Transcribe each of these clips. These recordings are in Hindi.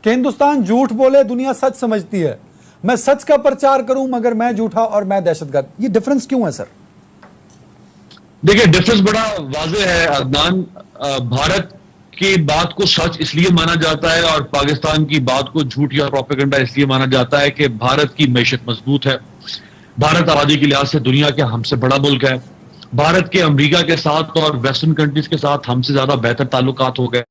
कि हिंदुस्तान झूठ बोले दुनिया सच समझती है, मैं सच का प्रचार करूं मगर मैं झूठा और मैं दहशतगर्द। ये डिफरेंस क्यों है सर? देखिए, डिफरेंस बड़ा वाज़ेह है अदनान। भारत की बात को सच इसलिए माना जाता है और पाकिस्तान की बात को झूठ या प्रोपेगेंडा इसलिए माना जाता है कि भारत की मैशत मजबूत है। भारत आबादी के लिहाज से दुनिया के हमसे बड़ा मुल्क है। भारत के अमेरिका के साथ और वेस्टर्न कंट्रीज के साथ हमसे ज्यादा बेहतर ताल्लुकात हो गए।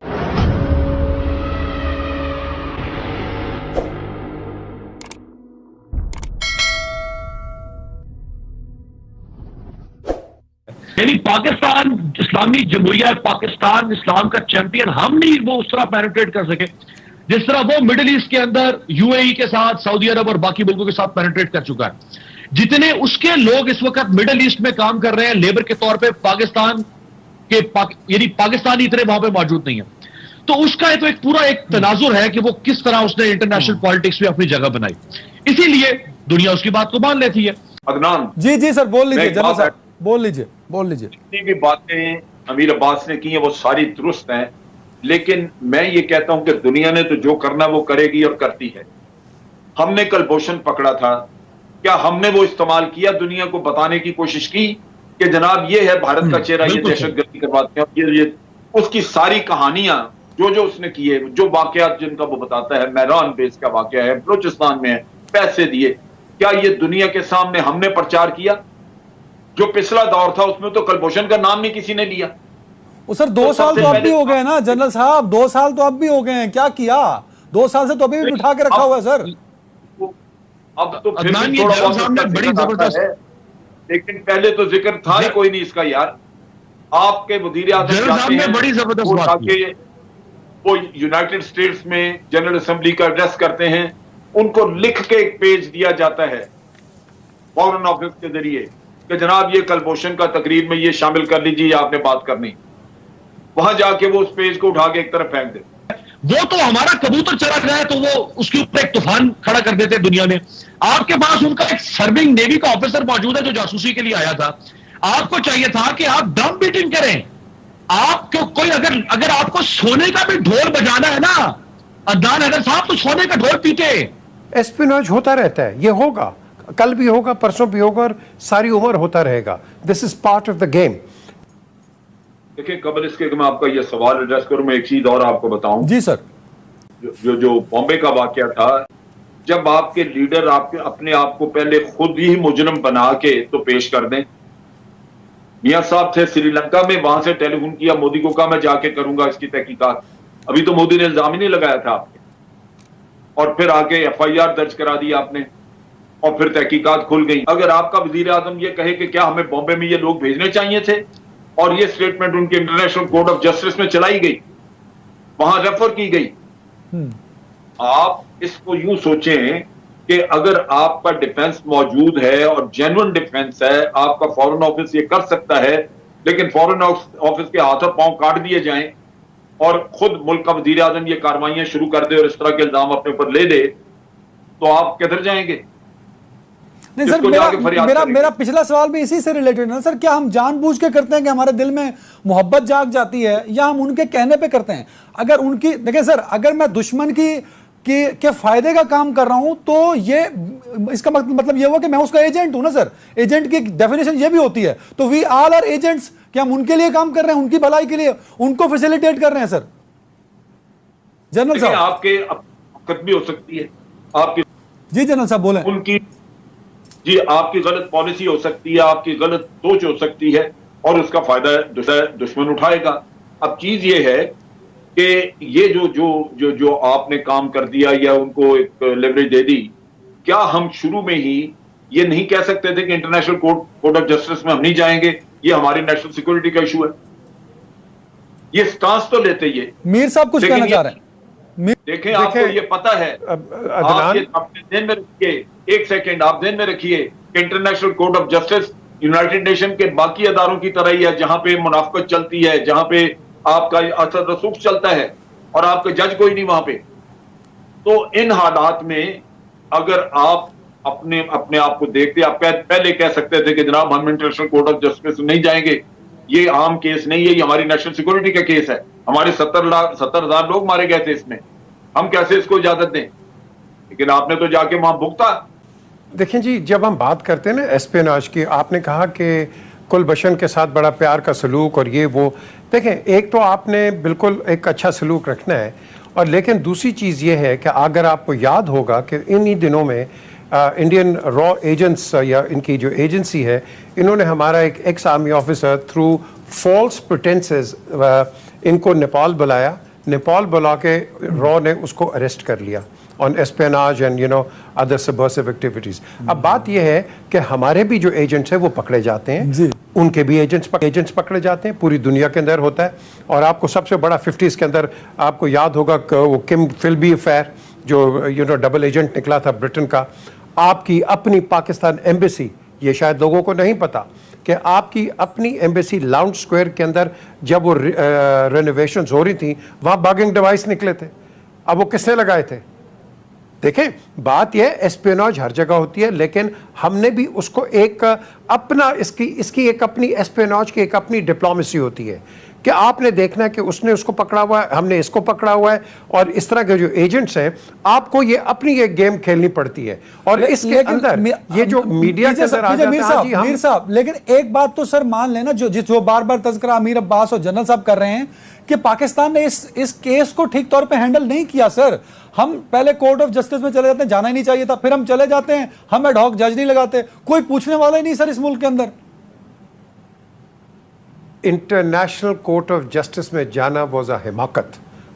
यानी पाकिस्तान इस्लामी जमहूरिया पाकिस्तान इस्लाम का चैंपियन हम नहीं वो उस तरह पेनिट्रेट कर सके जिस तरह वो मिडिल ईस्ट के अंदर यूएई के साथ, सऊदी अरब और बाकी मुल्कों के साथ पेनिट्रेट कर चुका है। जितने उसके लोग इस वक्त मिडिल ईस्ट में काम कर रहे हैं लेबर के तौर पे, पाकिस्तान के यानी पाकिस्तानी इतने वहां पे मौजूद नहीं है। तो उसका तो एक पूरा एक तनाजुर है कि वो किस तरह उसने इंटरनेशनल पॉलिटिक्स में अपनी जगह बनाई, इसीलिए दुनिया उसकी बात को मान लेती है। अदनान जी जी सर, बोल लीजिए जनरल साहब, बोल लीजिए। जितनी भी बातें अमीर अब्बास ने की हैं वो सारी दुरुस्त हैं, लेकिन मैं ये कहता हूं कि दुनिया ने तो जो करना वो करेगी और करती है। हमने कलभूषण पकड़ा था, क्या हमने वो इस्तेमाल किया? दुनिया को बताने की कोशिश की कि जनाब ये है भारत का चेहरा, ये दहशतगर्दी करवाते हैं। ये उसकी सारी कहानियां जो उसने किए, जो वाकयात जिनका वो बताता है, मैरान बेस का वाकया है, बलूचिस्तान में है, पैसे दिए, क्या ये दुनिया के सामने हमने प्रचार किया? जो पिछला दौर था उसमें तो कलभूषण का नाम नहीं किसी ने लिया। वो सर 2 साल तो अब भी हो गए ना जनरल साहब, 2 साल तो अब भी हो गए हैं, क्या किया? 2 साल से तो अभी भी उठा के रखा हुआ है सर। अब तो फिर भी थोड़ा बहुत बड़ी जबरदस्त है, लेकिन पहले तो जिक्र था ही कोई नहीं इसका यार। आपके वजीर आज़म जाते हैं, बड़ी जबरदस्त बात है, वो यूनाइटेड स्टेट्स में जनरल असेंबली का एड्रेस करते हैं, उनको लिख के एक पेज दिया जाता है फॉरेन ऑफिस के जरिए कि जनाब ये कलभूषण का तकरीर में ये शामिल कर लीजिए, आपने बात करनी। वहां जाके वो उस पेज को उठा के एक तरफ फेंक दे। वो तो हमारा कबूतर चला जाए तो वो उसके ऊपर एक तूफान खड़ा कर देते दुनिया में। आपके पास उनका एक सर्विंग नेवी का ऑफिसर मौजूद है जो जासूसी के लिए आया था। आपको चाहिए था कि आप ड्रम बीटिंग करें। आपको कोई अगर आपको सोने का भी ढोल बजाना है ना अदनान हैदर साहब, तो सोने का ढोल पीटे। एस्पिनोज होता रहता है, ये होगा, कल भी होगा, परसों भी होगा और सारी उम्र होता रहेगा। This is part of the game. देखिए, कबल इसके कि मैं आपका ये सवाल एड्रेस करूं, मैं एक चीज और आपको बताऊं। जी सर। जो बॉम्बे का वाकया था, जब आपके लीडर आपके अपने आप को पहले खुद ही मुजरिम बना के तो पेश कर दें। मियां साहब थे श्रीलंका में, वहां से टेलीफोन किया मोदी को, कहा मैं जाके करूंगा इसकी तहकीकात। अभी तो मोदी ने इल्जाम ही नहीं लगाया था आपके, और फिर आके FIR दर्ज करा दी आपने और फिर तहकीकात खुल गई। अगर आपका वजीर आजम ये कहे कि क्या हमें बॉम्बे में ये लोग भेजने चाहिए थे, और ये स्टेटमेंट उनके इंटरनेशनल कोर्ट ऑफ जस्टिस में चलाई गई, वहां रेफर की गई। आप इसको यूं सोचें कि अगर आपका डिफेंस मौजूद है और जेन्युइन डिफेंस है, आपका फॉरेन ऑफिस ये कर सकता है, लेकिन फॉरेन ऑफिस के हाथों पांव काट दिए जाएं और खुद मुल्क का वजीर आजम ये कार्रवाइयां शुरू कर दे और इस तरह के इल्जाम अपने ऊपर ले ले, तो आप किधर जाएंगे? नहीं सर, मेरा पिछला सवाल भी इसी से रिलेटेड है सर। क्या हम जानबूझ के करते हैं कि हमारे दिल में मोहब्बत जाग जाती है, या हम उनके कहने पे करते हैं? अगर उनकी, देखिए सर, अगर मैं दुश्मन के फायदे का काम कर रहा हूं तो ये इसका मतलब ये हुआ कि मैं उसका एजेंट हूं ना सर। एजेंट की डेफिनेशन ये भी होती है। तो वी ऑल आर एजेंट्स, कि हम उनके लिए काम कर रहे हैं, उनकी भलाई के लिए, उनको फैसिलिटेट कर रहे हैं सर। जनरल साहब, आपके भी हो सकती है आपकी। जी जनरल साहब बोले। उनकी जी आपकी गलत पॉलिसी हो सकती है, आपकी गलत सोच हो सकती है, और उसका फायदा दुश्मन उठाएगा। अब चीज ये है कि ये जो आपने काम कर दिया या उनको एक लेवरेज दे दी, क्या हम शुरू में ही ये नहीं कह सकते थे कि इंटरनेशनल कोर्ट ऑफ जस्टिस में हम नहीं जाएंगे, ये हमारी नेशनल सिक्योरिटी का इशू है? ये स्टांस तो लेते ही है। मीर साहब कुछ कहना चाह रहे हैं? देखें, आपको ये पता है, आप ये अपने ध्यान में रखिए, एक सेकेंड आप ध्यान में रखिए कि international court of justice United nation के बाकी अदारों की तरह ही है, जहां पे मुनाफकत चलती है, जहां पे आपका असर रसूख चलता है और आपका जज कोई नहीं वहां पे। तो इन हालात में अगर आप अपने आप को देखते, आप पहले कह सकते थे कि जनाब हम इंटरनेशनल कोर्ट ऑफ जस्टिस नहीं जाएंगे, ये आम केस नहीं है, ये हमारी नेशनल सिक्योरिटी का केस है, हमारे 70,000 लोग मारे गए थे इसमें, हम कैसे इसको इजाजत दें? लेकिन आपने तो जाके वहां भुगता। देखें जी, जब हम बात करते हैं ना एस्पियोनाज की, आपने कहा कि कुलभूषण के साथ बड़ा प्यार का सलूक और ये वो, देखें एक तो आपने बिल्कुल एक अच्छा सलूक रखना है, और लेकिन दूसरी चीज़ ये है कि अगर आपको याद होगा कि इन्हीं दिनों में इंडियन रॉ एजेंट्स या इनकी जो एजेंसी है, इन्होंने हमारा एक ex army officer through false pretences इनको नेपाल बुलाया, नेपाल बुला के रॉ ने उसको अरेस्ट कर लिया on espionage and other subversive activities. अब बात यह है कि हमारे भी जो एजेंट्स हैं वो पकड़े जाते हैं, उनके भी एजेंट्स पकड़े जाते हैं, पूरी दुनिया के अंदर होता है। और आपको सबसे बड़ा 50s के अंदर आपको याद होगा कि वो किम फिल्बी अफेयर जो डबल एजेंट निकला था ब्रिटेन का। आपकी अपनी पाकिस्तान एम्बेसी, ये शायद लोगों को नहीं पता कि आपकी अपनी एम्बेसी लाउंज स्क्वायर के अंदर जब वो रेनोवेशंस हो रही थी, वहाँ बगिंग डिवाइस निकले थे। अब वो किसने लगाए थे? देखें, बात यह एस्पियोनाज हर जगह होती है, लेकिन हमने भी उसको एक अपना इसकी एक अपनी एस्पियोनाज की एक अपनी डिप्लोमेसी होती है कि आपने देखना है कि उसने उसको पकड़ा हुआ है, हमने इसको पकड़ा हुआ है, और इस तरह के जो एजेंट्स हैं आपको ये अपनी एक गेम खेलनी पड़ती है। और इसके अंदर ये जो मीडिया के अंदर आ जाता है, मीर साहब, लेकिन एक बात तो सर मान लेना, जो बार बार तज़किरा अमीर अब्बास और जनरल साहब कर रहे हैं कि पाकिस्तान ने इस केस को ठीक तौर पे हैंडल नहीं किया। सर, हम पहले कोर्ट ऑफ जस्टिस में चले जाते हैं, जाना ही नहीं चाहिए था, फिर हम चले जाते हैं, हम एड हॉक जज नहीं लगाते, कोई पूछने वाला ही नहीं सर इस मुल्क के अंदर। इंटरनेशनल कोर्ट ऑफ जस्टिस में जाना वाज अ हिमाकत,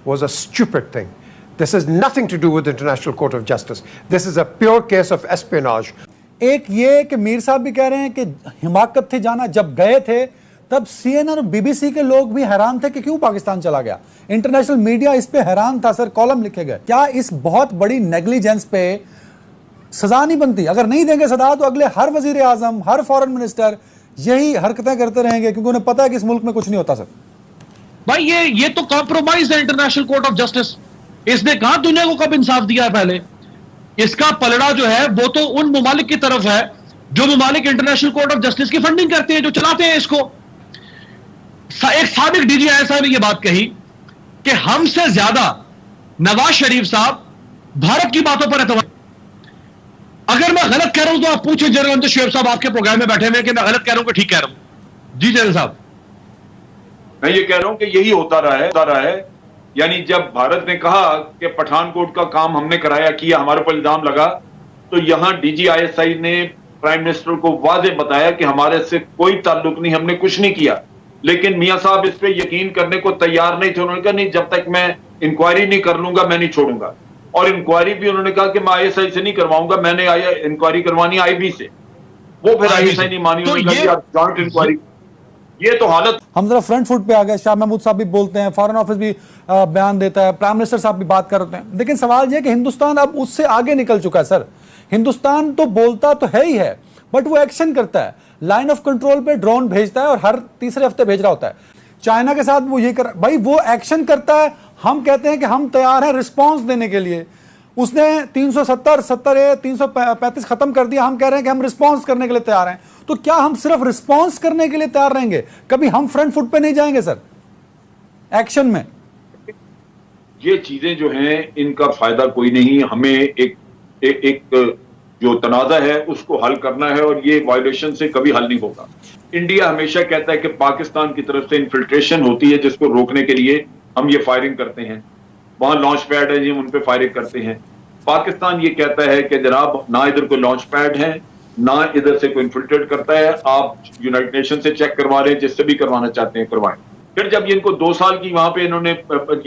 was a stupid thing. This is nothing to do with international court of justice, this is a pure case of espionage. एक ये कि मीर साहब भी कह रहे हैं कि हिमाकत थी जाना, जब गए थे तब CNN और BBC के लोग भी हैरान थे कि क्यों पाकिस्तान चला गया। इंटरनेशनल मीडिया इस पे हैरान था सर, कॉलम लिखे गए। क्या इस बहुत बड़ी नेग्लिजेंस पे सजा नहीं बनती? अगर नहीं देंगे सजा तो अगले हर वजीर आजम, हर फॉरेन मिनिस्टर यही हरकतें करते रहेंगे, क्योंकि उन्हें पता है कि इस मुल्क में कुछ नहीं होता सर। भाई ये तो कॉम्प्रोमाइज है इंटरनेशनल कोर्ट ऑफ जस्टिस। इसने कहा दुनिया को कब इंसाफ दिया है? पहले इसका पलड़ा जो है वो तो उन ममालिक की तरफ है जो ममालिक इंटरनेशनल कोर्ट ऑफ जस्टिस की फंडिंग करते हैं, जो चलाते हैं इसको। एक साबिक DGI साहब ने यह बात कही कि हमसे ज्यादा नवाज शरीफ साहब भारत की बातों पर एतबार। अगर मैं गलत कह रहा हूं तो आप पूछे जनरल शुएब साहब, आपके प्रोग्राम में बैठे हुए, कि मैं गलत कह रहा हूं कि ठीक कह रहा हूं। जी जनरल साहब, मैं ये कह रहा हूं कि यही होता रहा है। यानी जब भारत ने कहा कि पठानकोट का काम हमने कराया किया, हमारे पर इल्जाम लगा, तो यहां DGI ने प्राइम मिनिस्टर को वाज़े बताया कि हमारे से कोई ताल्लुक नहीं, हमने कुछ नहीं किया। लेकिन मियां साहब इस पे यकीन करने को तैयार नहीं थे। उन्होंने कहा नहीं, जब तक मैं इंक्वायरी नहीं कर लूंगा मैं नहीं छोड़ूंगा। और इंक्वायरी भी उन्होंने कहा कि मैं ISI से नहीं करवाऊंगा, मैंने इंक्वायरी करवानी IB से। वो फिर ISI नहीं मानी, उन्होंने कहा जॉइंट इंक्वायरी। ये तो हालत। हम जरा फ्रंट फुट पे आ गए। शाह महमूद साहब भी बोलते हैं, फॉरेन ऑफिस भी बयान देता है, प्राइम मिनिस्टर साहब भी बात करते हैं। लेकिन सवाल यह कि हिंदुस्तान अब उससे आगे निकल चुका है सर। हिंदुस्तान तो बोलता तो है ही है, बट वो एक्शन करता है। लाइन ऑफ कंट्रोल पे ड्रोन भेजता है और हर तीसरे हफ्ते भेज रहा होता है। चाइना के साथ वो ये कर, भाई वो एक्शन करता है, हम कहते हैं कि हम तैयार हैं रिस्पांस देने के लिए। उसने 370 335 खत्म कर दिया, हम कह रहे हैं कि हम रिस्पांस करने के लिए तैयार हैं। तो क्या हम सिर्फ रिस्पांस करने के लिए तैयार रहेंगे? कभी हम फ्रंट फुट पे नहीं जाएंगे सर एक्शन में? ये चीजें जो हैं इनका फायदा कोई नहीं। हमें एक जो तनाज़ा है उसको हल करना है, और ये वायलेशन से कभी हल नहीं होगा। इंडिया हमेशा कहता है कि पाकिस्तान की तरफ से इन्फिल्ट्रेशन होती है, जिसको रोकने के लिए हम ये फायरिंग करते हैं। वहां लॉन्च पैड है जी, उन पे फायरिंग करते हैं। पाकिस्तान ये कहता है कि जनाब ना इधर कोई लॉन्च पैड है, ना इधर से कोई इन्फिल्ट्रेट करता है, आप यूनाइटेड नेशन से चेक करवा रहे हैं, जिससे भी करवाना चाहते हैं करवाएं। फिर जब इनको 2 साल की वहां पे इन्होंने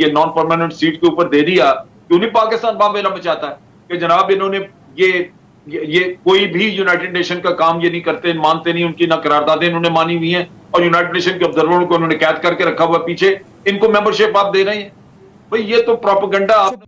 ये नॉन परमानेंट सीट के ऊपर दे दिया, क्यों नहीं पाकिस्तान बाबेला मचाता है कि जनाब इन्होंने ये कोई भी यूनाइटेड नेशन का काम ये नहीं करते, मानते नहीं, उनकी ना करारदादें इन्होंने मानी हुई हैं, और यूनाइटेड नेशन के ऑब्जर्वरों को उन्होंने कैद करके रखा हुआ पीछे, इनको मेंबरशिप आप दे रहे हैं। भाई ये तो प्रोपेगेंडा आप